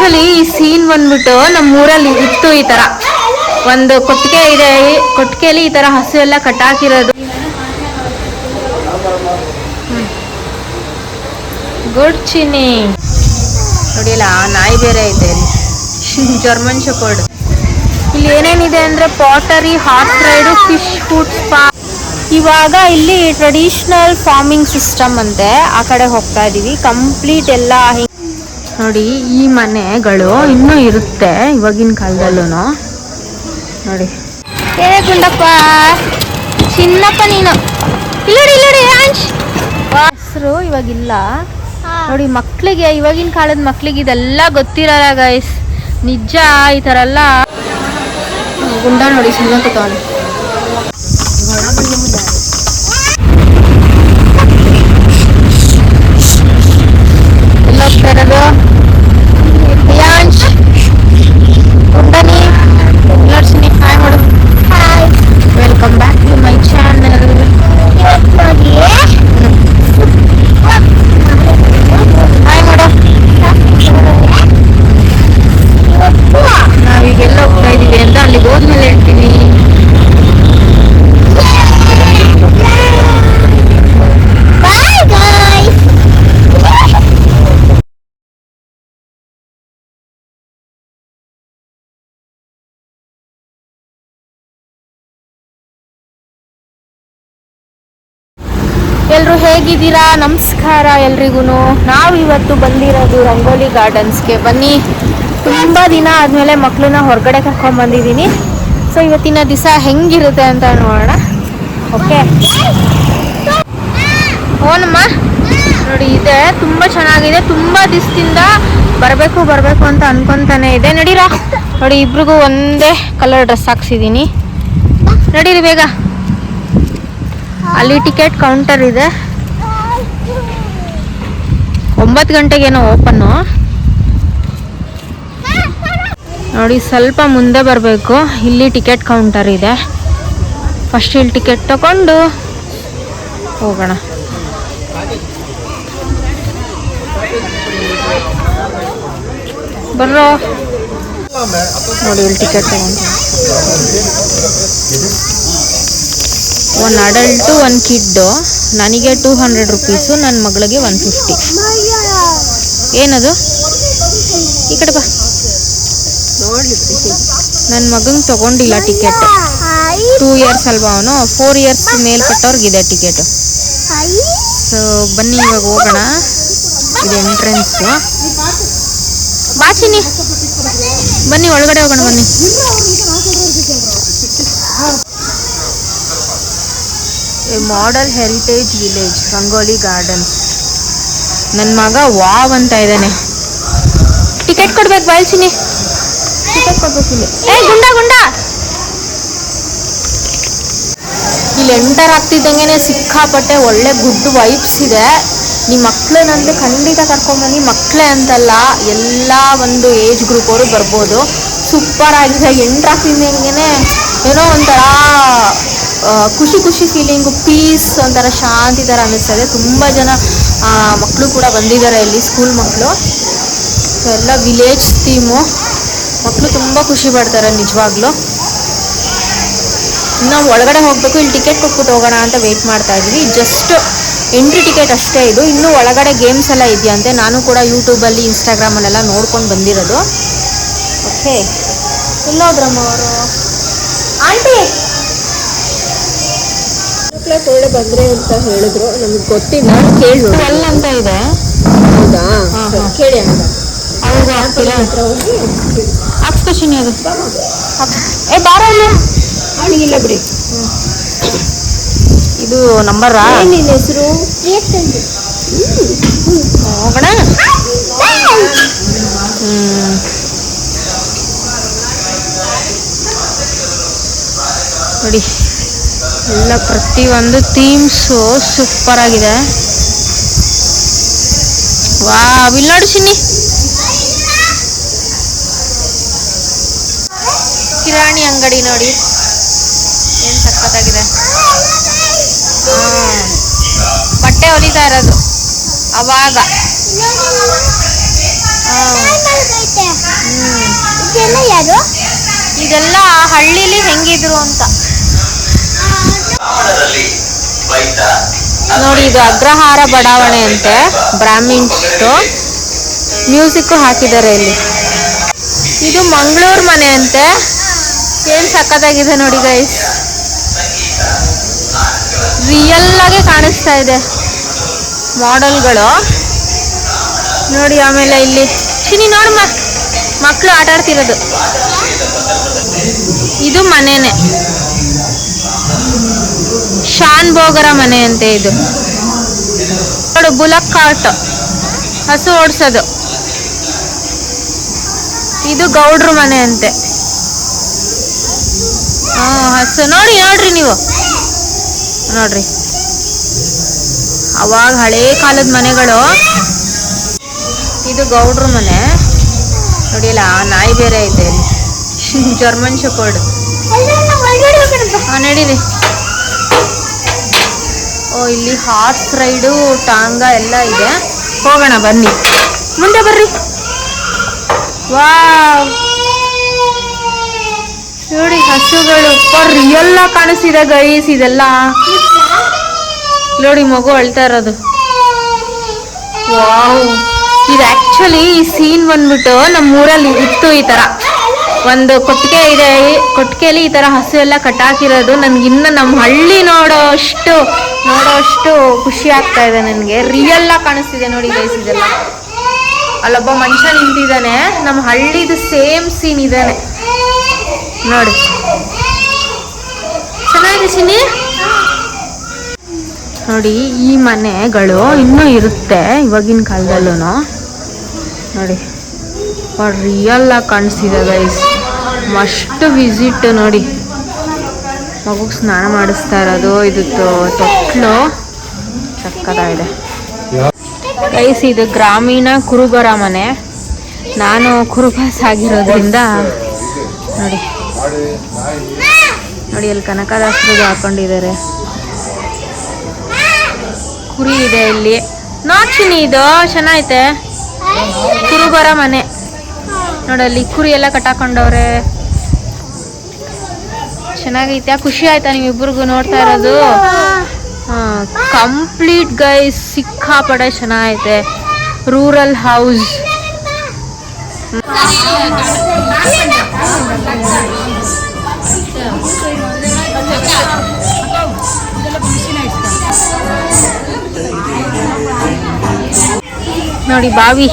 Actually ಈ scene ಬಂದ್ಬಿಟ್ಟು ನಮ್ಮ ಊರಲ್ಲಿ ಇತ್ತು ಈ ತರ ಒಂದು ಕೊಟ್ಟಿಗೆ ಇದೆ. ಕೊಟ್ಟಿಗೆಯಲ್ಲಿ ಈ ತರ ಹಸು ಎಲ್ಲ ಕಟ್ಟಾಕಿರೋದು. ಗುಡ್ ಚಿನ್ನಿ ನೋಡಿಲ್ಲ, ನಾಯಿ ಬೇರೆ ಐತೆ ಇಲ್ಲಿ, ಜರ್ಮನ್ ಶೆಪರ್ಡ್. ಇಲ್ಲಿ ಏನೇನಿದೆ ಅಂದ್ರೆ pottery, horse ride, fish food spa. ಇವಾಗ ಇಲ್ಲಿ ಟ್ರೆಡಿಷನಲ್ ಫಾರ್ಮಿಂಗ್ ಸಿಸ್ಟಮ್ ಅಂತೆ, ಆ ಕಡೆ ಹೋಗ್ತಾ ಇದೀವಿ. ಕಂಪ್ಲೀಟ್ ಎಲ್ಲ ನೋಡಿ, ಈ ಮನೆಗಳು ಇನ್ನೂ ಇರುತ್ತೆ ಇವಾಗಿನ ಕಾಲದಲ್ಲೂ ನೋಡಿ. ಏನೇ ಗುಂಡಪ್ಪ, ಚಿನ್ನಪ್ಪ ನೀನು ಇಲ್ಲಡಿ ಹೆಸರು ಇವಾಗಿಲ್ಲ ನೋಡಿ. ಮಕ್ಳಿಗೆ, ಇವಾಗಿನ ಕಾಲದ ಮಕ್ಳಿಗೆ ಇದೆಲ್ಲ ಗೊತ್ತಿರಲ್ಲ ಗೈಸ್, ನಿಜ. ಈ ಥರ ಎಲ್ಲ ಗುಂಡ ನೋಡಿ ಸಿಂಗಂತ ತಗೊಂಡು ಎಲ್ಲ ಹೋಗ್ತಾ ಇರೋದು. ಪ್ರಿಯಾಂಶ್ ಗುಂಡನಿ ನೋಡ್ಸಿನಿ, ಹಾಯ್ ಮಾಡು. Welcome back to my channel. ನಾವೀಗೆಲ್ಲ ಹೋಗ್ತಾ ಇದೀವಿ ಅಂತ ಅಲ್ಲಿಗೆ ಹೋದ್ಮೇಲೆ ಹೇಳ್ತೀನಿ. ಎಲ್ರು ಹೇಗಿದ್ದೀರಾ? ನಮಸ್ಕಾರ ಎಲ್ರಿಗೂ. ನಾವು ಇವತ್ತು ಬಂದಿರೋದು ರಂಗೋಲಿ ಗಾರ್ಡನ್ಸ್ಗೆ. ಬನ್ನಿ, ತುಂಬ ದಿನ ಆದಮೇಲೆ ಮಕ್ಕಳನ್ನ ಹೊರಗಡೆ ಕರ್ಕೊಂಡು ಬಂದಿದ್ದೀನಿ. ಸೊ ಇವತ್ತಿನ ದಿವಸ ಹೆಂಗಿರುತ್ತೆ ಅಂತ ನೋಡೋಣ. ಓಕೆ, ಓನಮ್ಮ ನೋಡಿ, ಇದೆ ತುಂಬ ಚೆನ್ನಾಗಿದೆ. ತುಂಬ ದಿವಸದಿಂದ ಬರಬೇಕು ಅಂತ ಅನ್ಕೊತಾನೆ ಇದೆ. ನಡೀರಾ ನೋಡಿ, ಇಬ್ರಿಗೂ ಒಂದೇ ಕಲರ್ ಡ್ರೆಸ್ ಹಾಕ್ಸಿದ್ದೀನಿ. ನಡೀರಿ ಬೇಗ. ಅಲ್ಲಿ ಟಿಕೆಟ್ ಕೌಂಟರ್ ಇದೆ. 9 ಗಂಟೆಗೇನೋ ಓಪನ್ನು ನೋಡಿ. ಸ್ವಲ್ಪ ಮುಂದೆ ಬರಬೇಕು, ಇಲ್ಲಿ ಟಿಕೆಟ್ ಕೌಂಟರ್ ಇದೆ. ಫಸ್ಟ್ ಇಲ್ಲಿ ಟಿಕೆಟ್ ತಗೊಂಡು ಹೋಗೋಣ. ಬರ್ರೋ ನೋಡಿ, ಇಲ್ಲಿ ಟಿಕೆಟ್ ತಗೊಂಡು. One adult, one kid. ನನಗೆ 200 ರುಪೀಸು, ನನ್ನ ಮಗಳಿಗೆ 150. ಏನದು? ಈ ಕಡೆ ಬಾ. ನನ್ನ ಮಗಂಗೆ ತಗೊಂಡಿಲ್ಲ ಟಿಕೆಟ್. 2 ಇಯರ್ಸ್ ಅಲ್ವಾ ಅವನು, 4 ಇಯರ್ಸ್ ಮೇಲ್ಪಟ್ಟವ್ರಿಗಿದೆ ಟಿಕೆಟು. ಸೊ ಬನ್ನಿ ಇವಾಗ ಹೋಗೋಣ. ಇದು ಎಂಟ್ರೆನ್ಸು. ಬಾಚಿನಿ ಬನ್ನಿ, ಒಳಗಡೆ ಹೋಗೋಣ ಬನ್ನಿ. Model heritage village rangoli gardens. ನನ್ನ ಮಗ ವಾವ್ ಅಂತ ಇದ್ದಾನೆ. ಟಿಕೆಟ್ ಕೊಡ್ಬೇಕು ಬಾಳ್ಸಿನಿ, ಟಿಕೆಟ್ ಕೊಡ್ಬೇಕು. ಇಲ್ಲಿ ಗುಂಡ ಇಲ್ಲಿ ಎಂಟರ್ ಆಗ್ತಿದ್ದಂಗೆ ಸಿಕ್ಕಾಪಟ್ಟೆ ಒಳ್ಳೆ ಗುಡ್ ವೈಬ್ಸ್ ಇದೆ. ನಿಮ್ಮ ಮಕ್ಕಳನ್ನಂದ್ರೆ ಖಂಡಿತ ಕರ್ಕೊಂಬನ್ನಿ. ಮಕ್ಕಳೇ ಅಂತಲ್ಲ, ಎಲ್ಲ ಒಂದು ಏಜ್ ಗ್ರೂಪ್ ಅವರು ಬರ್ಬೋದು. ಸೂಪರ್ ಆಗಿದೆ. ಎಂಟರ್ ಆಗ್ತಿದ್ದಂಗೆ ಏನೋ ಒಂಥರ ಖುಷಿ ಫೀಲಿಂಗು, ಪೀಸ್, ಒಂಥರ ಶಾಂತಿ ಥರ ಅನ್ನಿಸ್ತದೆ. ತುಂಬ ಜನ ಮಕ್ಕಳು ಕೂಡ ಬಂದಿದ್ದಾರೆ ಇಲ್ಲಿ, ಸ್ಕೂಲ್ ಮಕ್ಕಳು. ಸೊ ಎಲ್ಲ ವಿಲೇಜ್ ಥೀಮು. ಮಕ್ಕಳು ತುಂಬ ಖುಷಿ ಪಡ್ತಾರೆ ನಿಜವಾಗ್ಲೂ. ನಾವು ಒಳಗಡೆ ಹೋಗಬೇಕು. ಇಲ್ಲಿ ಟಿಕೆಟ್ ಕೊಟ್ಬಿಟ್ಟು ಹೋಗೋಣ ಅಂತ ವೆಯ್ಟ್ ಮಾಡ್ತಾ ಇದ್ವಿ. ಜಸ್ಟ್ ಎಂಟ್ರಿ ಟಿಕೆಟ್ ಅಷ್ಟೇ ಇದು. ಇನ್ನೂ ಒಳಗಡೆ ಗೇಮ್ಸ್ ಎಲ್ಲ ಇದೆಯಂತೆ. ನಾನು ಕೂಡ ಯೂಟ್ಯೂಬಲ್ಲಿ, ಇನ್ಸ್ಟಾಗ್ರಾಮಲ್ಲೆಲ್ಲ ನೋಡ್ಕೊಂಡು ಬಂದಿರೋದು. ಓಕೆ, ಎಲ್ಲೋದ್ರಮ್ಮ ಅವರು? ಆಂಟಿ ಒಳ್ಳೆ ಬಂದ್ರೆ ಅಂತ ಹೇಳಿದ್ರು, ನಮಗೆ ಗೊತ್ತಿಲ್ಲ. ಕೇಳಿ ಎಲ್ಲ ಅಂತ ಇದೆ. ಹೌದಾ? ಕೇಳಿ ಅಂತ. ಹೌದು, ಆಗ್ತಿಲ್ಲ. ಹಾಕ್ಸ್ಕೊಶಿನಿ ಅದು. ಏ ಬಾರ ಅಲ್ಲಿ ಅವನಿಗಿಲ್ಲ ಬಿಡಿ. ಇದು ನಂಬರ್ ನಿನ್ನ ಹೆಸರು ಹೋಗೋಣ. ನೋಡಿ, ಎಲ್ಲ ಪ್ರತಿಯೊಂದು ಥೀಮ್ಸು ಸೂಪರ್ ಆಗಿದೆ. ವಾವ್, ಇಲ್ಲಿ ನೋಡಿ ಚಿನ್ನಿ, ಕಿರಾಣಿ ಅಂಗಡಿ ನೋಡಿ, ಏನು ಸಖತ್ತಾಗಿದೆ. ಬಟ್ಟೆ ಹೊಲಿತಾ ಇರೋದು ಅವಾಗ. ಇದೆಲ್ಲ ಹಳ್ಳಿಲಿ ಹೆಂಗಿದ್ರು ಅಂತ ನೋಡಿ. ಇದು ಅಗ್ರಹಾರ ಬಡಾವಣೆ ಅಂತೆ, ಬ್ರಾಹ್ಮಿನ್ಸ್ ಮ್ಯೂಸಿಕ್ ಹಾಕಿದ್ದಾರೆ ಇಲ್ಲಿ. ಇದು ಮಂಗಳೂರು ಮನೆ ಅಂತೆ. ಏನ್ ಸಖತ್ತಾಗಿದೆ ನೋಡಿ ಗೈಸ್, ರಿಯಲ್ ಆಗಿ ಕಾಣಿಸ್ತಾ ಇದೆ ಮಾಡೆಲ್ಗಳು ನೋಡಿ. ಆಮೇಲೆ ಇಲ್ಲಿ ಚಿನಿ ನೋಡಮ್ಮ, ಮಕ್ಕಳು ಆಟ ಆಡ್ತಿರೋದು. ಇದು ಮನೆನೆ, ಶಾನ್ ಬೋಗರ ಮನೆ ಅಂತೆ ಇದು. ನೋಡು, ಬುಲಕ್ ಕಾರ್ಟ್, ಹಸು ಓಡಿಸೋದು. ಇದು ಗೌಡ್ರು ಮನೆ ಅಂತೆ. ಹಸು ನೋಡ್ರಿ ನೀವು ನೋಡ್ರಿ, ಅವಾಗ ಹಳೇ ಕಾಲದ ಮನೆಗಳು. ಇದು ಗೌಡ್ರು ಮನೆ ನೋಡಿ. ಅಲ್ಲ ನಾಯಿ ಬೇರೆ ಐತೆ ಇಲ್ಲಿ, ಜರ್ಮನ್ ಶೆಪರ್ಡ್. ನಡೀರಿ. ಓ, ಇಲ್ಲಿ ಹಾರ್ಸ್ ರೈಡು, ಟಾಂಗ ಎಲ್ಲ ಇದೆ. ಹೋಗೋಣ ಬನ್ನಿ, ಮುಂದೆ ಬರ್ರಿ. ವಾವ್, ನೋಡಿ ಹಸುಗಳು ರಿಯಲ್ ಆಗಿ ಕಾಣಿಸ್ತಿದೆ ಗೈಸ್. ಇದೆಲ್ಲ ನೋಡಿ, ಮಗು ಅಳ್ತಾ ಇರೋದು. ವಾವ್, ಇದು ಆಕ್ಚುಲಿ ಈ ಸೀನ್ ಬಂದ್ಬಿಟ್ಟು ನಮ್ಮ ಊರಲ್ಲಿ ಇತ್ತು. ಈ ತರ ಒಂದು ಕೊಟ್ಟಿಗೆ ಇದೆ, ಕೊಟ್ಟಿಗೆಯಲ್ಲಿ ಈ ತರ ಹಸು ಎಲ್ಲ ಕಟ್ಟಾಕಿರೋದು. ನನ್ಗಿನ್ನ ನಮ್ಮ ಹಳ್ಳಿ ನೋಡೋಷ್ಟು ಖುಷಿ ಆಗ್ತಾ ಇದೆ ನನಗೆ. ರಿಯಲ್ ಆಗಿ ಕಾಣಿಸ್ತಿದೆ ನೋಡಿ ಗೈಸ್ ಇದೆಲ್ಲ. ಅಲ್ಲೊಬ್ಬ ಮನುಷ್ಯ ನಿಂತಿದ್ದಾನೆ, ನಮ್ಮ ಹಳ್ಳಿದು ಸೇಮ್ ಸೀನ್ ಇದಾನೆ ನೋಡಿ. ಚೆನ್ನಾಗಿದೆ ಚಿನ್ನಿ ನೋಡಿ. ಈ ಮನೆಗಳು ಇನ್ನೂ ಇರುತ್ತೆ ಇವಾಗಿನ ಕಾಲದಲ್ಲೂ ನೋಡಿ. ರಿಯಲ್ ಆಗಿ ಕಾಣಿಸ್ತಿದೆ ಗೈಸ್, ಮಸ್ಟ್ ವಿಸಿಟ್ ನೋಡಿ. ಮಗುಗೆ ಸ್ನಾನ ಮಾಡಿಸ್ತಾ ಇರೋದು, ಇದು ತೊಟ್ಲು ಸಕ್ಕತ್ತಾಗಿದೆ ಗೈಸ್. ಇದು ಗ್ರಾಮೀಣ ಕುರುಬರ ಮನೆ. ನಾನು ಕುರುಬಾಸ್ ಆಗಿರೋದ್ರಿಂದ ನೋಡಿ ನೋಡಿ, ಅಲ್ಲಿ ಕನಕದಾಸರಿಗೆ ಹಾಕೊಂಡಿದ್ದಾರೆ. ಕುರಿ ಇದೆ ಇಲ್ಲಿ ನಾಚಿನಿ. ಇದು ಚೆನ್ನಾಗೈತೆ, ಕುರುಬರ ಮನೆ ನೋಡಲ್ಲಿ. ಕುರಿ ಎಲ್ಲ ಕಟ್ಟಾಕೊಂಡವ್ರೆ, ಚೆನ್ನಾಗೈತೆ. ಖುಷಿ ಆಯ್ತಾ ನೀವಿಬ್ರಿಗೂ ನೋಡ್ತಾ ಇರೋದು? ಕಂಪ್ಲೀಟ್ ಗೈಸ್, ಸಿಕ್ಕಾಪಡೆ ಚೆನ್ನಾಗೈತೆ. Rural house. ನೋಡಿ ಬಾವಿ,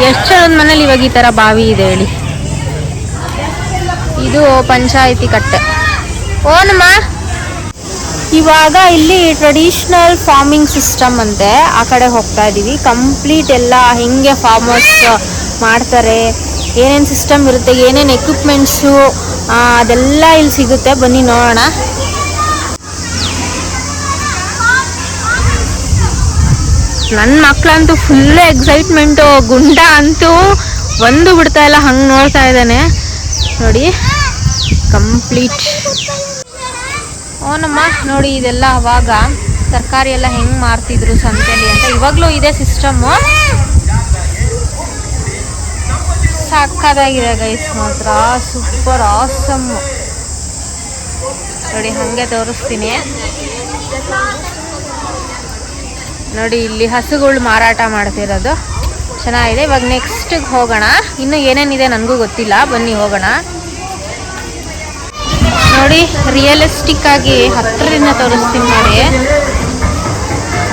ಎಷ್ಟು ಜನದ ಮನೇಲಿ ಇವಾಗ ಈ ತರ ಬಾವಿ ಇದೆ ಹೇಳಿ. ಇದು ಪಂಚಾಯಿತಿ ಕಟ್ಟೆ. ಓನಮ್ಮ, ಇವಾಗ ಇಲ್ಲಿ ಟ್ರೆಡಿಷನಲ್ ಫಾರ್ಮಿಂಗ್ ಸಿಸ್ಟಮ್ ಅಂತೆ, ಆ ಕಡೆ ಹೋಗ್ತಾ ಇದೀವಿ. ಕಂಪ್ಲೀಟ್ ಎಲ್ಲ ಹೆಂಗೆ ಫಾರ್ಮರ್ಸ್ ಮಾಡ್ತಾರೆ, ಏನೇನು ಸಿಸ್ಟಮ್ ಇರುತ್ತೆ, ಏನೇನು ಎಕ್ವಿಪ್ಮೆಂಟ್ಸು, ಅದೆಲ್ಲ ಇಲ್ಲಿ ಸಿಗುತ್ತೆ. ಬನ್ನಿ ನೋಡೋಣ. ನನ್ನ ಮಕ್ಕಳಂತೂ ಫುಲ್ ಎಕ್ಸೈಟ್ಮೆಂಟು. ಗುಂಡ ಅಂತೂ ಒಂದು ಬಿಡ್ತಾ ಇಲ್ಲ, ಹಂಗೆ ನೋಡ್ತಾ ಇದ್ದಾನೆ ನೋಡಿ. ಕಂಪ್ಲೀಟ್. ಓನಮ್ಮ ನೋಡಿ, ಇದೆಲ್ಲ ಅವಾಗ ತರಕಾರಿ ಎಲ್ಲ ಹೆಂಗೆ ಮಾರ್ತಿದ್ರು ಸಂತೆಲಿ ಅಂತ. ಇವಾಗಲೂ ಇದೆ ಸಿಸ್ಟಮ್ಮು. ಸಕ್ಕತ್ತಾಗಿದೆ ಗೈಸ್, ಮಾತ್ರ ಸೂಪರ್ ಆಸಮ್ ನೋಡಿ. ಹಾಗೆ ತೋರಿಸ್ತೀನಿ ನೋಡಿ. ಇಲ್ಲಿ ಹಸುಗಳು ಮಾರಾಟ ಮಾಡ್ತಿರೋದು ಚೆನ್ನಾಗಿದೆ. ಇವಾಗ ನೆಕ್ಸ್ಟಿಗೆ ಹೋಗೋಣ. ಇನ್ನು ಏನೇನಿದೆ ನನಗೂ ಗೊತ್ತಿಲ್ಲ, ಬನ್ನಿ ಹೋಗೋಣ. ನೋಡಿ, ರಿಯಲಿಸ್ಟಿಕ್ ಆಗಿ ಹತ್ತಿರದಿಂದ ತೋರಿಸ್ತೀನಿ ನೋಡಿ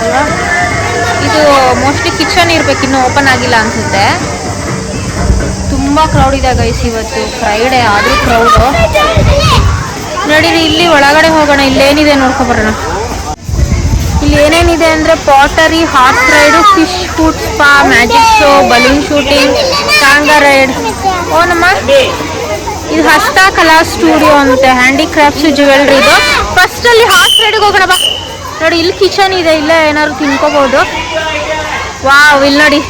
ಅಲ್ವಾ. ಇದು ಮೋಸ್ಟ್ಲಿ ಕಿಚನ್ ಇರ್ಬೇಕು, ಇನ್ನೂ ಓಪನ್ ಆಗಿಲ್ಲ ಅನ್ಸುತ್ತೆ. ತುಂಬ ಕ್ರೌಡ್ ಇದೆ ಗೈಸ್ ಇವತ್ತು, ಫ್ರೈಡೇ ಆದರೂ ಕ್ರೌಡು. ನೋಡಿರಿ, ಇಲ್ಲಿ ಒಳಗಡೆ ಹೋಗೋಣ. ಇಲ್ಲೇನಿದೆ ನೋಡ್ಕೊಬರೋಣ. ಇಲ್ಲಿ ಏನೇನಿದೆ ಅಂದರೆ pottery, horse ride, fish food spa, magic show, balloon shooting, tonga ride. ಓನಮ್ಮ, ಇದು ಹಸ್ತಕಲಾ ಸ್ಟುಡಿಯೋ ಅಂತೆ, ಹ್ಯಾಂಡಿಕ್ರಾಫ್ಟ್ಸ್, ಜ್ಯುವೆಲ್ರಿ. ಇದು ಫಸ್ಟ್ ಅಲ್ಲಿ ಹಾರ್ಸ್ ರೈಡ್ಗೆ ಹೋಗೋಣ ಬಾ. ನೋಡಿ, ಇಲ್ಲಿ ಕಿಚನ್ ಇದೆ, ಇಲ್ಲೇ ಏನಾದ್ರು ತಿನ್ಕೋಬಹುದು. ವಾವ್, ಇಲ್ಲಿ ನೋಡಿ,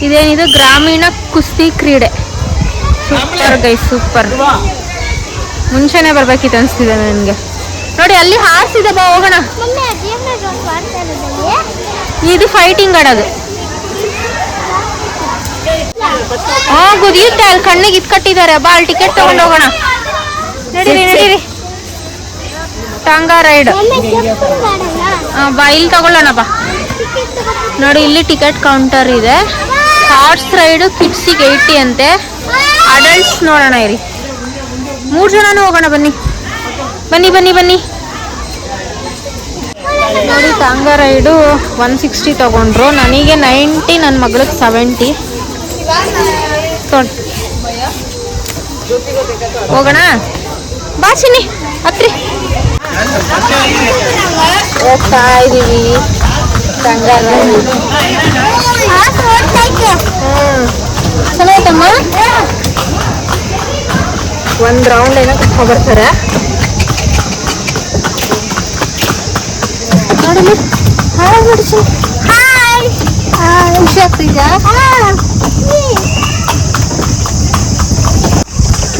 ಇದೇನಿದು ಗ್ರಾಮೀಣ ಕುಸ್ತಿ ಕ್ರೀಡೆ. Super guys, super. ಮುಂಚೆನೆ ಬರ್ಬೇಕಿತ್ತು ಅನಿಸ್ತಿದೆ ನನಗೆ. ನೋಡಿ, ಅಲ್ಲಿ ಹಾರ್ಸ್ ಇದೆ, ಬಾ ಹೋಗೋಣ. ಇದು ಫೈಟಿಂಗ್ ಆಡೋದು. ಗುದಿಯುತ್ತೆ ಅಲ್ಲಿ ಕಣ್ಣಿಗೆ ಇದ್ ಕಟ್ಟಿದ್ದಾರೆ. ಬಾ ಅಲ್ಲಿ ಟಿಕೆಟ್ ತಗೊಂಡು ಹೋಗೋಣ. ನಡೀರಿ ನಡೀರಿ. ಟಾಂಗಾ ರೈಡ್ ಬಾ, ಇಲ್ಲಿ ತಗೊಳ್ಳೋಣ ಬಾ. ನೋಡಿ ಇಲ್ಲಿ ಟಿಕೆಟ್ ಕೌಂಟರ್ ಇದೆ. ಹಾರ್ಸ್ ರೈಡ್ ಕಿಡ್ಸಿಗೆ 80 ಅಂತೆ, ಅಡಲ್ಟ್ಸ್ ನೋಡೋಣ ಇರಿ. 3 ಜನನೂ ಹೋಗೋಣ ಬನ್ನಿ ಬನ್ನಿ ಬನ್ನಿ ಬನ್ನಿ. ನೋಡಿ ಟಾಂಗಾ ರೈಡು 160 ತಗೊಂಡ್ರು, ನನಗೆ 90, ನನ್ನ ಮಗಳಿಗೆ 70. ಹೋಗೋಣ ಬಾ ಚಿನ್ನಿ ಹತ್ರಿ. ಹೋಗ್ತಾ ಇದೀವಿ ಟಾಂಗಾ ರೈಡ್. ಚೆನ್ನಾಯ್ತಮ್ಮ. ಒಂದು ರೌಂಡ್ ಏನೋ ಕರ್ಕೊಂಡ್ಬರ್ತಾರೆ ನೋಡಿ. ಹಾಯ್ ಬಿಡಿಸಿ. ಹಾಯ್ ಖುಷಿ ಆಗ್ತಿದ್ಯಾ?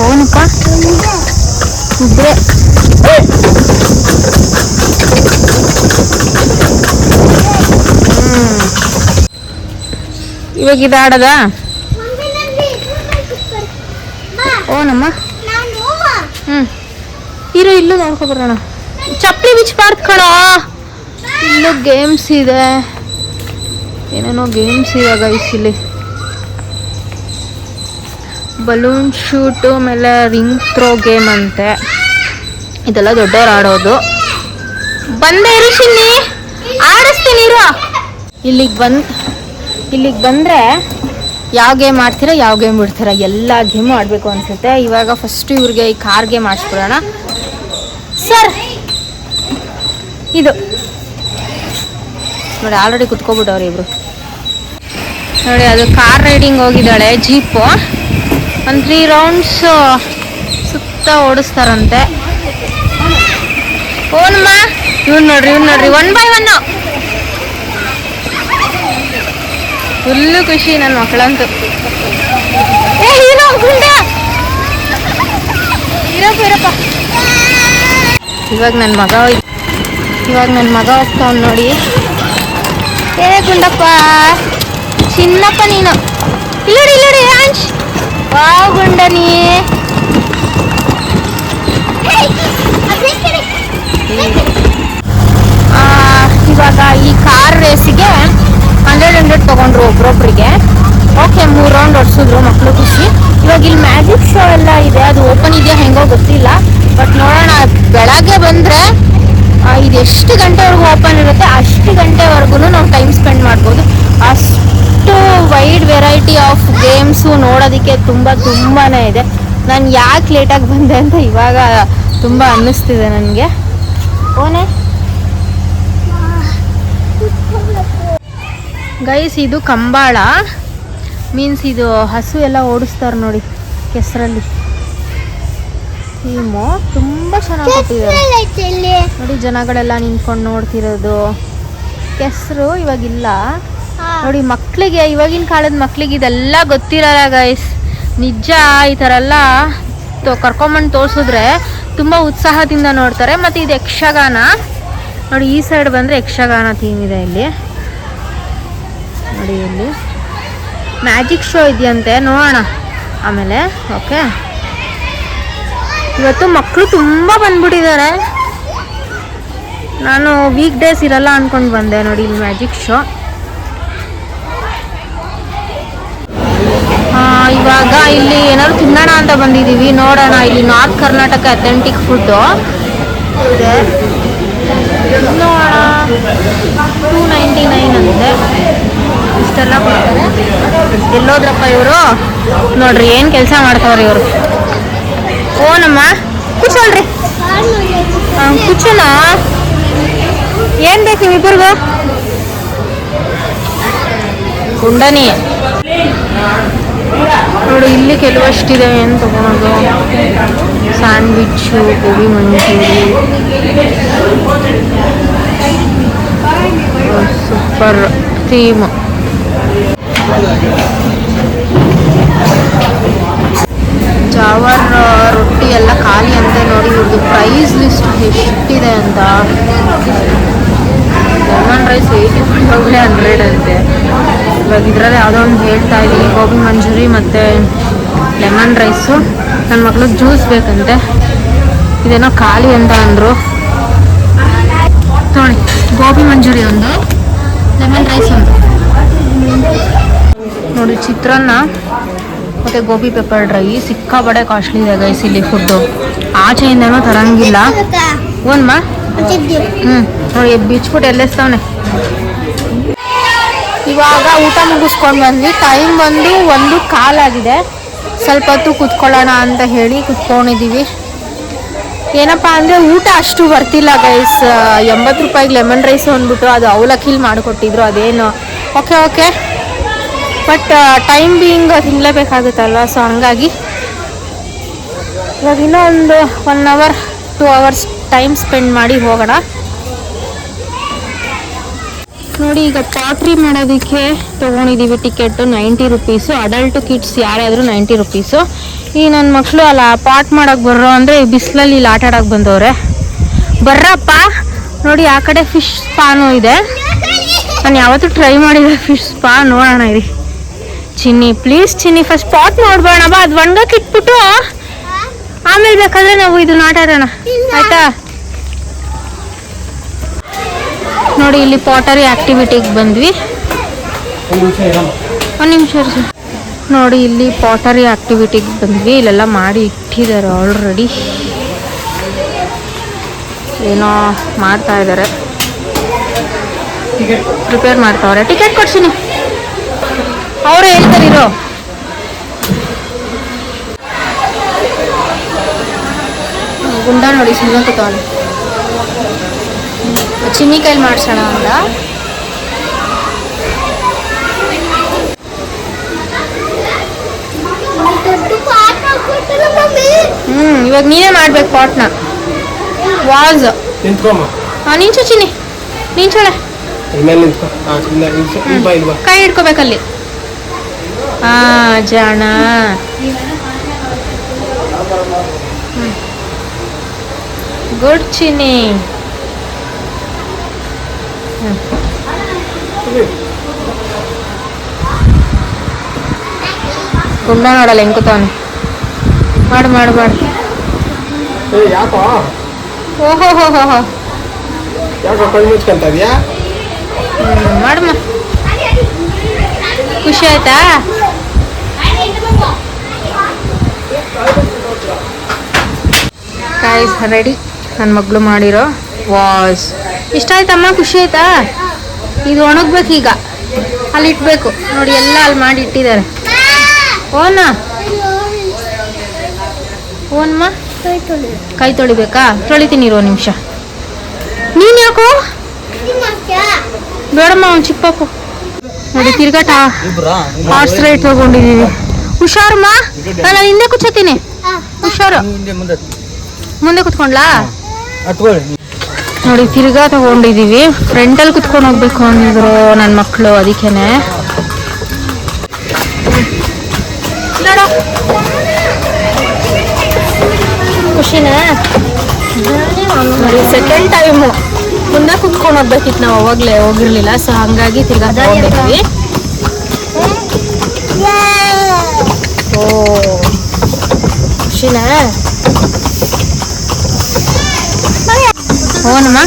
ಅವನಕ್ಕ ಇದ್ರೆ ಇವಾಗ ಇದಾಡದ. ಓನಮ್ಮ ಇರೋ ಇಲ್ಲೂ ನೋಡ್ಕೊಬರೋಣ. ಚಪ್ಪಲಿ ಬಿಚ್ಚಬಾರ್ದು ಕಣೋ. ಇಲ್ಲೂ ಗೇಮ್ಸ್ ಇದೆ, ಏನೇನೋ ಗೇಮ್ಸ್ ಇದೆ ಗೈಸ್. ಇಲ್ಲಿ ಬಲೂನ್ ಶೂಟು, ಆಮೇಲೆ ರಿಂಗ್ ಥ್ರೋ ಗೇಮ್ ಅಂತೆ. ಇದೆಲ್ಲ ದೊಡ್ಡವ್ರು ಆಡೋದು. ಬಂದೇ ಇರು ಚಿನ್ನಿ, ಆಡಿಸ್ತೀನಿ ಇರು. ಇಲ್ಲಿಗೆ ಬಂದರೆ ಯಾವ ಗೇಮ್ ಆಡ್ತೀರಾ, ಯಾವ ಗೇಮ್ ಬಿಡ್ತೀರಾ, ಎಲ್ಲ ಗೇಮು ಆಡಬೇಕು ಅನಿಸುತ್ತೆ. ಇವಾಗ ಫಸ್ಟು ಇವ್ರಿಗೆ ಈ ಕಾರ್ ಗೇಮ್ ಆಡಿಸ್ಬಿಡೋಣ. ಸರ್ ಇದು ನೋಡಿ ಆಲ್ರೆಡಿ ಕುತ್ಕೊಬಿಟ್ಟವ್ರಿ ಇಬ್ರು. ನೋಡಿ ಅದು ಕಾರ್ ರೈಡಿಂಗ್ ಹೋಗಿದ್ದಾಳೆ, ಜೀಪು. ಒಂದು 3 ರೌಂಡ್ಸ್ ಸುತ್ತ ಓಡಿಸ್ತಾರಂತೆ. ಓನಮ್ಮ ಇವ್ನು ನೋಡ್ರಿ 1 by 1 ಫುಲ್ಲು ಖುಷಿ ನನ್ನ ಮಕ್ಕಳಂತೂ. ಇರಪ್ಪ ಇವಾಗ ನನ್ನ ಮಗ ಹೋಗ್ತಾವ್ ನೋಡಿ. ಗುಂಡಪ್ಪ ಚಿನ್ನಪ್ಪ ನೀನು ಇಲ್ಲಡಿ ಆಂಶ್. ವಾವ್ ಗುಂಡನಿ. ಇವಾಗ ಈ ಕಾರ್ ರೇಸಿಗೆ 100 ತಗೊಂಡ್ರು ಒಬ್ರೊಬ್ರಿಗೆ. ಓಕೆ 3 ರೌಂಡ್ ಓಡಿಸಿದ್ರು, ಮಕ್ಕಳು ಖುಷಿ. ಇವಾಗ ಇಲ್ಲಿ ಮ್ಯಾಜಿಕ್ ಶೋ ಎಲ್ಲ ಇದೆ, ಅದು ಓಪನ್ ಇದೆಯಾ ಹೆಂಗೋ ಗೊತ್ತಿಲ್ಲ, ಬಟ್ ನೋಡೋಣ. ಬೆಳಗ್ಗೆ ಬಂದರೆ ಇದು ಎಷ್ಟು ಗಂಟೆವರೆಗೂ ಓಪನ್ ಇರುತ್ತೆ ಅಷ್ಟು ಗಂಟೆವರೆಗೂ ನಾವು ಟೈಮ್ ಸ್ಪೆಂಡ್ ಮಾಡ್ಬೋದು. ಅಷ್ಟು ವೈಡ್ ವೆರೈಟಿ ಆಫ್ ಗೇಮ್ಸು ನೋಡೋದಕ್ಕೆ ತುಂಬಾ ಇದೆ. ನಾನು ಯಾಕೆ ಲೇಟಾಗಿ ಬಂದೆ ಅಂತ ಇವಾಗ ತುಂಬ ಅನ್ನಿಸ್ತಿದೆ ನನಗೆ. ಓನೇ ಗೈಸ್, ಇದು ಕಂಬಾಳ ಮೀನ್ಸ್ ಇದು ಹಸು ಎಲ್ಲ ಓಡಿಸ್ತಾರೆ ನೋಡಿ ಕೆಸರಲ್ಲಿ. ಥೀಮು ತುಂಬ ಚೆನ್ನಾಗಿ ಕೊಟ್ಟಿದ್ದಾರೆ ನೋಡಿ. ಜನಗಳೆಲ್ಲ ನಿಂತ್ಕೊಂಡು ನೋಡ್ತಿರೋದು. ಕೆಸರು ಇವಾಗಿಲ್ಲ ನೋಡಿ. ಮಕ್ಕಳಿಗೆ, ಇವಾಗಿನ ಕಾಲದ ಮಕ್ಕಳಿಗೆ ಇದೆಲ್ಲ ಗೊತ್ತಿರಲ್ಲ ಗೈಸ್. ನಿಜ ಈ ಥರ ಎಲ್ಲ ಕರ್ಕೊಂಬಂದು ತೋರಿಸಿದ್ರೆ ತುಂಬ ಉತ್ಸಾಹದಿಂದ ನೋಡ್ತಾರೆ. ಮತ್ತು ಇದು ಯಕ್ಷಗಾನ ನೋಡಿ. ಈ ಸೈಡ್ ಬಂದರೆ ಯಕ್ಷಗಾನ ಥೀಮ್ ಇದೆ ಇಲ್ಲಿ ನೋಡಿ. ಇಲ್ಲಿ ಮ್ಯಾಜಿಕ್ ಶೋ ಇದೆಯಂತೆ, ನೋಡೋಣ ಆಮೇಲೆ. ಓಕೆ, ಇವತ್ತು ಮಕ್ಕಳು ತುಂಬ ಬಂದ್ಬಿಟ್ಟಿದ್ದಾರೆ. ನಾನು ವೀಕ್ ಡೇಸ್ ಇರಲ್ಲ ಅಂದ್ಕೊಂಡು ಬಂದೆ ನೋಡಿ. ಇಲ್ಲಿ ಮ್ಯಾಜಿಕ್ ಶೋ. ಇವಾಗ ಇಲ್ಲಿ ಏನಾದ್ರು ತಿನ್ನೋಣ ಅಂತ ಬಂದಿದ್ದೀವಿ, ನೋಡೋಣ. ಇಲ್ಲಿ ನಾರ್ತ್ ಕರ್ನಾಟಕ ಅಥೆಂಟಿಕ್ ಫುಡ್ಡು ಇದೆ, ನೋಡೋಣ. 299 ಅಂತೆ. ಇಷ್ಟೆಲ್ಲ ಕೊಡ್ತಾರೆ. ಎಲ್ಲೋದ್ರಪ್ಪ ಇವರು ನೋಡ್ರಿ, ಏನು ಕೆಲಸ ಮಾಡ್ತಾವ್ರಿ ಇವರು. ಓನಮ್ಮ ಕೂಚೋಳ್ರಿ. ಕೂಚೋಣ. ಏನು ಬೇಕು ನಿಮ್ಮಿಬ್ಬರಿಗೂ? ಗುಂಡನಿ ನೋಡಿ. ಇಲ್ಲಿ ಕೆಲವಷ್ಟಿದೆ, ಏನು ತಗೊಳೋದು. Sandwich, gobi manchurian, super theme. ಜಾವರ್ ರೊಟ್ಟಿ ಎಲ್ಲ ಖಾಲಿ ಅಂತೆ ನೋಡಿ. ಇವ್ರದ್ದು ಪ್ರೈಸ್ ಲಿಸ್ಟ್ ಎಷ್ಟಿದೆ ಅಂತ. ಲೆಮನ್ ರೈಸ್ 85 100 ಅಂತೆ. ಇವಾಗ ಇದರಲ್ಲಿ ಯಾವುದೋ ಒಂದು ಹೇಳ್ತಾ ಇದ್ದೀನಿ. ಗೋಬಿ ಮಂಚೂರಿ ಮತ್ತು ಲೆಮನ್ ರೈಸು. ನನ್ನ ಮಗಳು ಜ್ಯೂಸ್ ಬೇಕಂತೆ, ಇದೇನೋ ಖಾಲಿ ಅಂತ ಅಂದರು. ನೋಡಿ, ಗೋಬಿ ಮಂಚೂರಿ ಒಂದು, ಲೆಮನ್ ರೈಸ್ ಒಂದು. ನೋಡಿ, ಚಿತ್ರಾನ್ನ ಮತ್ತು ಗೋಬಿ ಪೆಪ್ಪರ್ ಡ್ರೈ ಸಿಕ್ಕಾಬಡೆ ಕಾಸ್ಟ್ಲಿ ಇದೆ ಗೈಸ್ ಇಲ್ಲಿ ಫುಡ್ಡು. ಆಚೆಯಿಂದನೂ ತರಂಗಿಲ್ಲ. ಓನ್ಮಾ ನೋಡಿ, ಬಿಚ್ಬಿಟ್ಟು ಎಲ್ಲೆಸ್ತಾವನೆ. ಇವಾಗ ಊಟ ಮುಗಿಸ್ಕೊಂಡು ಬಂದ್ವಿ. ಟೈಮ್ ಬಂದು 1:15 ಸ್ವಲ್ಪ ಹೊತ್ತು ಕುತ್ಕೊಳ್ಳೋಣ ಅಂತ ಹೇಳಿ ಕುತ್ಕೊಂಡಿದ್ದೀವಿ. ಏನಪ್ಪ ಅಂದರೆ ಊಟ ಅಷ್ಟು ಬರ್ತಿಲ್ಲ ಗೈಸ್. 80 ರೂಪಾಯಿಗೆ ಲೆಮನ್ ರೈಸ್ ಅಂದ್ಬಿಟ್ಟು ಅದು ಅವಲಕ್ಕಿಲಿ ಮಾಡಿಕೊಟ್ಟಿದ್ರು. ಅದೇನು ಓಕೆ ಬಟ್ ಟೈಮ್ ಬೀಯಿಂಗ್ ತಿನ್ನಲೇಬೇಕಾಗುತ್ತಲ್ವ. ಸೊ ಹಂಗಾಗಿ ಇವಾಗ ಇನ್ನೂ ಒಂದು 1 ಅವರ್ 2 ಅವರ್ಸ್ ಟೈಮ್ ಸ್ಪೆಂಡ್ ಮಾಡಿ ಹೋಗೋಣ. ನೋಡಿ, ಈಗ ಪಾಟ್ರಿ ಮಾಡೋದಕ್ಕೆ ತೊಗೊಂಡಿದ್ದೀವಿ ಟಿಕೆಟು 90 ರುಪೀಸು. ಅಡಲ್ಟು ಕಿಡ್ಸ್ ಯಾರಾದರೂ 90 ರುಪೀಸು. ಈ ನನ್ನ ಮಕ್ಕಳು ಅಲ್ಲ ಪಾಟ್ ಮಾಡೋಕ್ಕೆ ಬರ್ರೋ ಅಂದರೆ ಬಿಸಿಲಲ್ಲಿ ಇಲ್ಲಿ ಆಟ ಆಡೋಕ್ಕೆ ಬಂದವ್ರೆ. ಬರ್ರಪ್ಪ. ನೋಡಿ, ಆ ಕಡೆ ಫಿಶ್ ಸ್ಪಾನು ಇದೆ. ನಾನು ಯಾವತ್ತೂ ಟ್ರೈ ಮಾಡಿದೆ ಫಿಶ್ ಸ್ಪಾ. ನೋಡೋಣ ಇರಿ. ಚಿನ್ನಿ ಪ್ಲೀಸ್, ಚಿನ್ನಿ ಫಸ್ಟ್ ಪಾಟ್ ನೋಡ್ಬೇಡ ಬಾ. ಅದು ಒಣಗಕ್ಕೆ ಇಟ್ಬಿಟ್ಟು ಆಮೇಲೆ ಬೇಕಾದರೆ ನಾವು ಇದನ್ನ ಆಟ ಆಡೋಣ, ಆಯಿತಾ? ನೋಡಿ, ಇಲ್ಲಿ ಪಾಟರಿ ಆಕ್ಟಿವಿಟಿಗೆ ಬಂದ್ವಿ. ಒಂದು ನಿಮಿಷ ನೋಡಿ, ಇಲ್ಲಿ ಪಾಟರಿ ಆಕ್ಟಿವಿಟಿಗೆ ಬಂದ್ವಿ. ಇಲ್ಲೆಲ್ಲ ಮಾಡಿ ಇಟ್ಟಿದ್ದಾರೆ ಆಲ್ರೆಡಿ. ಏನೋ ಮಾಡ್ತಾ ಇದ್ದಾರೆ, ಪ್ರಿಪೇರ್ ಮಾಡ್ತಾವ್ರೆ. ಟಿಕೆಟ್ ಕೊಡ್ತೀನಿ, ಅವರೇ ಹೇಳ್ತಾರಿರೋ. ಗುಂಡ ನೋಡಿ ಸುಮ್ಮನೆ ಕೂತವನು. ಚಿನ್ನಿ ಕೈಲಿ ಮಾಡ್ಸೋಣ ಅಂದ. ಇವಾಗ ನೀನೇ ಮಾಡ್ಬೇಕು ಪಾಟ್ನ. ವಾಜ್ ನಿಂಚು ಚಿನ್ನಿ, ನಿಂಚೋಳೆ. ಕೈ ಹಿಡ್ಕೋಬೇಕಲ್ಲಿ. ಜಾಣ. ಗುಡ್ ಚಿನ್ನಿ. ಗುಂಡ ನೋಡಲ್ಲ ಹೆಂಗ್ ಕೂತವನು. ಮಾಡು ಮಾಡು ಮಾಡು. ಓಹೋ ಹೋ ಹೋ ಹೋ. ಮಾಡಮ್ಮ. ಖುಷಿ ಆಯ್ತಾ? Guys ready. ನನ್ನ ಮಗಳು ಮಾಡಿರೋ ವಾಸ್ ಇಷ್ಟ ಆಯ್ತಮ್ಮ? ಖುಷಿ ಆಯ್ತಾ? ಇದು ಒಣಗ್ಬೇಕು, ಈಗ ಅಲ್ಲಿ ಇಟ್ಬೇಕು. ನೋಡಿ, ಎಲ್ಲ ಅಲ್ಲಿ ಮಾಡಿ ಇಟ್ಟಿದ್ದಾರೆ. ಓನಾ ಓನ್ಮ ಕೈ ತೊಳಿಬೇಕಾ? ತೊಳಿತೀನಿ ಇರೋ ನಿಮಿಷ. ನೀನು ಯಾಕೋ ಬೇಡಮ್ಮ, ಒಂದು ಚಿಕ್ಕಪ್ಪು. ನೋಡಿ, ತಿರ್ಗಾಟ ಹಾರ್ಸ್ ರೈಡ್ ತಗೊಂಡಿದ್ದೀವಿ. ಹುಷಾರಮ್ಮ, ನಾನು ಹಿಂದೆ ಕೂತ್ಕೋತೀನಿ. ಹುಷಾರು, ಮುಂದೆ ಕುತ್ಕೊಂಡ್ಲಾ? ನೋಡಿ, ತಿರ್ಗಾ ತಗೊಂಡಿದ್ದೀವಿ. ಫ್ರಂಟಲ್ಲಿ ಕುತ್ಕೊಂಡು ಹೋಗ್ಬೇಕು ಅಂದಿದ್ರು ನನ್ನ ಮಕ್ಕಳು, ಅದಕ್ಕೇನೆ. ಖುಷಿನಾ? ನೋಡಿ, ಸೆಕೆಂಡ್ ಟೈಮು ಮುಂದೆ ಕುತ್ಕೊಂಡು ಹೋಗ್ಬೇಕಿತ್ತು. ನಾವು ಅವಾಗಲೇ ಹೋಗಿರ್ಲಿಲ್ಲ. ಸೊ ಹಂಗಾಗಿ ತಿರ್ಗಾ ತಗೊಂಡಿದ್ವಿ. ಓ ಖುಷಿನಾ? ಓನಮ್ಮ,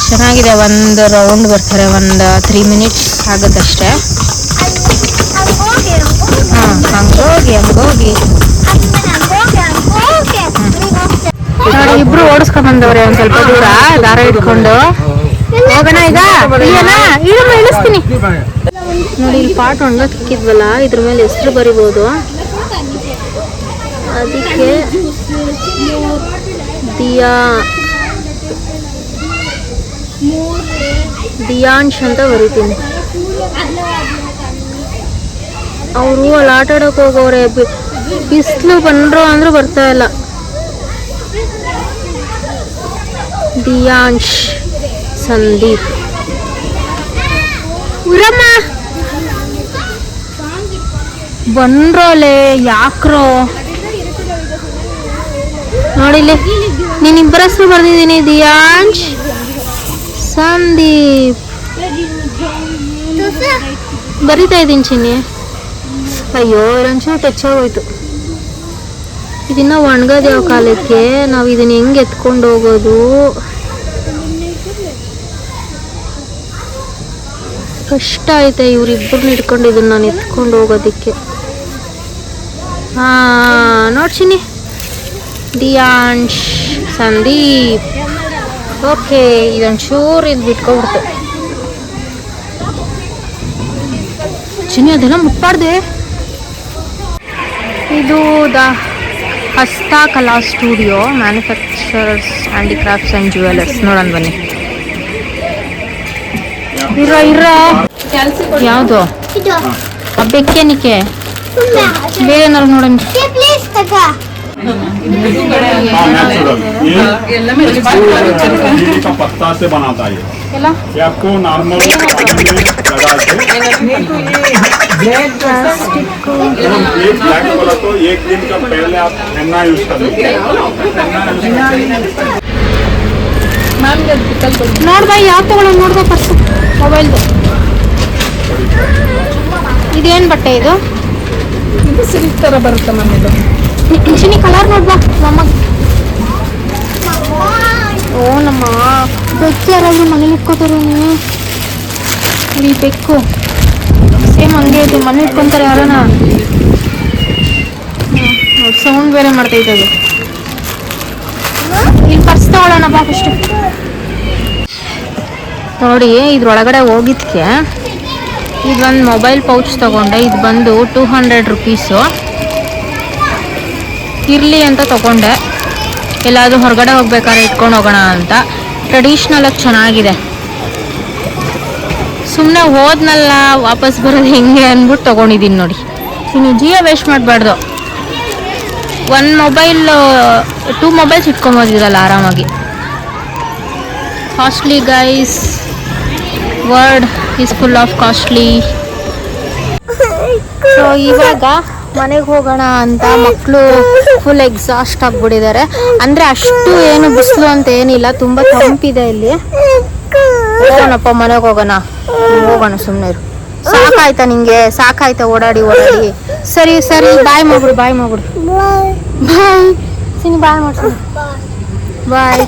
ಚೆನ್ನಾಗಿದೆ. ಒಂದು ರೌಂಡ್ ಬರ್ತಾರೆ, ಒಂದು 3 ಮಿನಿಟ್ಸ್ ಆಗುತ್ತಷ್ಟೇ. ಹಂಗೋಗಿ ನೋಡಿ, ಇಬ್ರು ಓಡಿಸ್ಕೊಂಡ್ ಬಂದವ್ರೆ ಒಂದ್ ಸ್ವಲ್ಪ ದೂರ ದಾರ ಇಟ್ಕೊಂಡು. ಹೋಗೋಣ ಈಗ? ಇಳಿಸ್ತೀನಿ. ನೋಡಿ, ಇಲ್ಲಿ ಪಾಟ್ ಒಣಗಕ್ಕೆ ಇಕ್ಕಿದ್ವಲ್ಲ, ಇದ್ರ ಮೇಲೆ ಹೆಸರು ಬರಿಬೋದು. ಅದಕ್ಕೆ ದಿಯಾಂಶ್ ಅಂತ ಬರೀತೀನಿ. ಅವರು ಅಲ್ಲಿ ಆಟ ಆಡೋಕೆ ಹೋಗೋರೆ. ಬಿಸಿಲು ಬಂದ್ರು ಅಂದ್ರೂ ಬರ್ತಾ ಇಲ್ಲ. ದಿಯಾಂಶ್, ಸಂದೀಪ್, ಉರಮ್ಮ ಬಂದ್ರೋಲೆ. ಯಾಕ್ರೋ ನೋಡಿಲ್ಲಿ, ನೀನಿಬ್ಬರ ಹೆಸರು ಬರ್ದಿದ್ದೀನಿ. ದಿಯಾಂಶ್, ಸಂದೀಪ್. ಬರಿತಾ ಇದ್ದೀನಿ ಚಿನ್ನಿ. ಅಯ್ಯೋ ಒಂಚೂರು ಟಚ್ ಆಗೋಯ್ತು. ಇದನ್ನ ಒಣಗೋದು ಯಾವ ಕಾಲಕ್ಕೆ, ನಾವು ಇದನ್ನ ಹೆಂಗೆ ಎತ್ಕೊಂಡು ಹೋಗೋದು? ಕಷ್ಟ ಆಯ್ತಾ ಇವ್ರಿಬ್ಬರನ್ನ ಇಟ್ಕೊಂಡು ಇದನ್ನ ನಾನು ಎತ್ಕೊಂಡು ಹೋಗೋದಕ್ಕೆ. ನೋಡ್ಸಿನಿ ದಿಯಾಂಶ್ ಸಂದೀಪ್. ಓಕೆ, ಇದೊಂಚೂರು ಇದು ಬಿಟ್ಕೊಬಿಡ್ತು ಚಿನ್ನಿ, ಅದೆಲ್ಲ ಮುಟ್ಬಾರ್ದೆ. ಇದು ದ ಹಸ್ತಾ ಕಲಾ studio, manufacturers handicrafts and jewellers. ನೋಡೋಣ ಬನ್ನಿ. ಇರ ಯಾವುದು ಬೆಕ್ಕೇನಿಕೆ ಬೇರೆ ಏನಾರು ನೋಡೋಣ. पत्ता से बनाता है ये आपको नॉर्मल ब्लैक वाला तो एक दिन का पहले आप henna यूज कर लीजिए. ನೋಡ್ಬ ಯಾವ ತಗೊಳ್ಳೋ ನೋಡ್ಬ ಫಸ್ಟ್ ಮೊಬೈಲ್ದು. ಇದೇನು ಬಟ್ಟೆ ಇದು? ಇದು ಸಿಲ್ಕ್ ಥರ ಬರುತ್ತೆ ಮನೇಲಿ. ಚಿನ್ನಿ ಕಲರ್ ನೋಡ್ಬಾ ನಮ್ಮ. ಓ ನಮ್ಮ ಬೆಕ್ಕು ಯಾರಾದ್ರೂ ಮನೇಲಿ ಇಟ್ಕೋತಾರೆ. ಈ ಬೆಕ್ಕು ಸೇಮ್ ಹಂಗೆ ಇದೆ, ಮನೆ ಇಟ್ಕೊತಾರೆ ಯಾರನ. ಸೌಂಡ್ ಬೇರೆ ಮಾಡ್ತೈತೆ ಅದು. ಇಲ್ಲಿ ಪರ್ಸ್ ತಗೊಳ್ಳೋಣ ಬಾ ಫಸ್ಟ್. ನೋಡಿ ಇದ್ರೊಳಗಡೆ ಹೋಗಿದ್ಕೆ ಇದೊಂದು ಮೊಬೈಲ್ ಪೌಚ್ ತಗೊಂಡೆ. ಇದು ಬಂದು 200 ರುಪೀಸು. ಇರಲಿ ಅಂತ ತಗೊಂಡೆ, ಎಲ್ಲಾದರೂ ಹೊರಗಡೆ ಹೋಗ್ಬೇಕಾದ್ರೆ ಇಟ್ಕೊಂಡು ಹೋಗೋಣ ಅಂತ. ಟ್ರೆಡಿಷ್ನಲಾಗಿ ಚೆನ್ನಾಗಿದೆ. ಸುಮ್ಮನೆ ಹೋದ್ನಲ್ಲ ವಾಪಸ್ ಬರೋದು ಹೆಂಗೆ ಅಂದ್ಬಿಟ್ಟು ತೊಗೊಂಡಿದ್ದೀನಿ ನೋಡಿ. ಇನ್ನು ಜಿಯೋ ವೇಸ್ಟ್ ಮಾಡಬಾರ್ದು. ಒಂದು ಮೊಬೈಲ್ 2 ಮೊಬೈಲ್ಸ್ ಇಟ್ಕೊಂಬೋದಿರಲ್ಲ ಆರಾಮಾಗಿ. Costly guys, word is full of costly. So ಇವಾಗ ಮನೆಗೆ ಹೋಗೋಣ ಅಂತ ಮಕ್ಕಳು ಫುಲ್ ಎಕ್ಸಾಸ್ಟ್ ಆಗಿಬಿಟ್ಟಿದ್ದಾರೆ. ಅಂದರೆ ಅಷ್ಟು ಏನು ಬಿಸಿಲು ಅಂತ ಏನಿಲ್ಲ, ತುಂಬ ತಂಪಿದೆ ಇಲ್ಲಿ. ಹೋಗೋಣಪ್ಪ ಮನೆಗೆ ಹೋಗೋಣ. ಸುಮ್ಮನೆ ಇರು. ಸಾಕಾಯ್ತಾ ನಿಂಗೆ? ಸಾಕಾಯ್ತಾ ಓಡಾಡಿ ಓಡಾಡಿ? ಸರಿ ಸರಿ, ಬಾಯ್ ಮಾಡ್ಬಿಡು ಬಾಯ್ ಮಾಡ್ಬಿಡು. ಬಾಯ್ ಸಿನಿ, ಬಾಯ್ ಮಾಡ್ತೀನಿ. ಬಾಯ್.